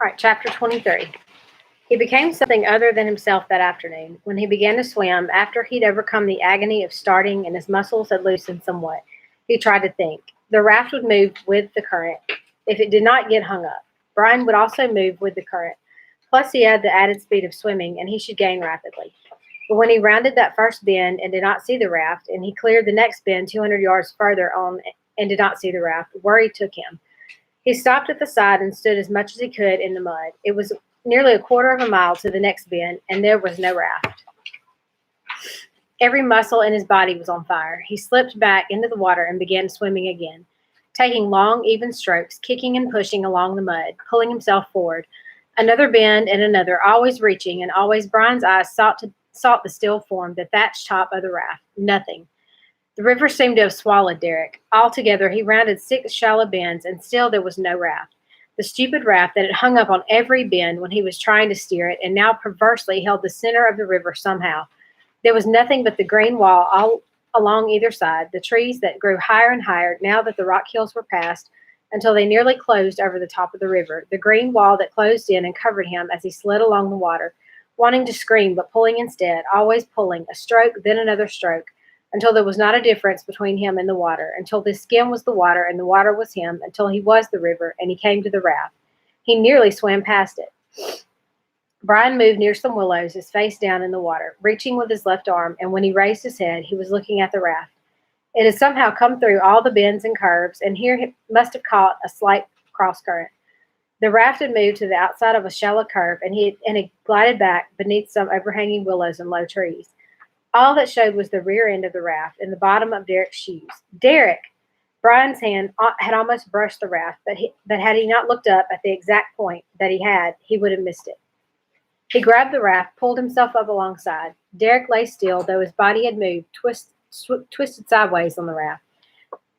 All right, chapter 23. He became something other than himself that afternoon. When he began to swim, after he'd overcome the agony of starting and his muscles had loosened somewhat, he tried to think. The raft would move with the current if it did not get hung up. Brian would also move with the current. Plus, he had the added speed of swimming, and he should gain rapidly. But when he rounded that first bend and did not see the raft, and he cleared the next bend 200 yards further on and did not see the raft, worry took him. He stopped at the side and stood as much as he could in the mud. It was nearly a quarter of a mile to the next bend, and there was no raft. Every muscle in his body was on fire. He slipped back into the water and began swimming again, taking long, even strokes, kicking and pushing along the mud, pulling himself forward. Another bend and another, always reaching, and always Brian's eyes sought the still form, the thatched top of the raft. Nothing. The river seemed to have swallowed Derek. Altogether, he rounded 6 shallow bends, and still there was no raft. The stupid raft that had hung up on every bend when he was trying to steer it, and now perversely held the center of the river somehow. There was nothing but the green wall all along either side, the trees that grew higher and higher now that the rock hills were passed, until they nearly closed over the top of the river, the green wall that closed in and covered him as he slid along the water, wanting to scream but pulling instead, always pulling, a stroke, then another stroke, until there was not a difference between him and the water, until his skin was the water and the water was him, until he was the river and he came to the raft. He nearly swam past it. Brian moved near some willows, his face down in the water, reaching with his left arm, and when he raised his head, he was looking at the raft. It had somehow come through all the bends and curves, and here it must have caught a slight cross current. The raft had moved to the outside of a shallow curve, and it glided back beneath some overhanging willows and low trees. All that showed was the rear end of the raft and the bottom of Derek's shoes. Derek! Brian's hand had almost brushed the raft, but had he not looked up at the exact point that he would have missed it. He grabbed the raft, pulled himself up alongside. Derek lay still, though his body had moved, twisted sideways on the raft.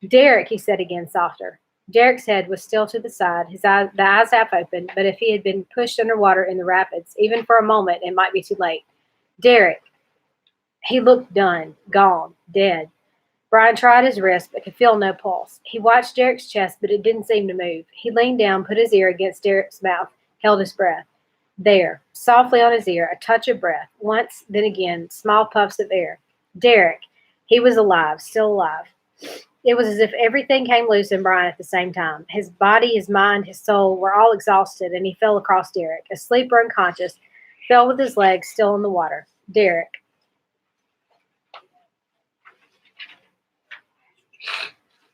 Derek, he said again, softer. Derek's head was still to the side, the eyes half open, but if he had been pushed underwater in the rapids, even for a moment, it might be too late. Derek! He looked done, gone, dead. Brian tried his wrist, but could feel no pulse. He watched Derek's chest, but it didn't seem to move. He leaned down, put his ear against Derek's mouth, held his breath. There, softly on his ear, a touch of breath. Once, then again, small puffs of air. Derek. He was alive, still alive. It was as if everything came loose in Brian at the same time. His body, his mind, his soul were all exhausted, and he fell across Derek, asleep or unconscious, fell with his legs still in the water. Derek.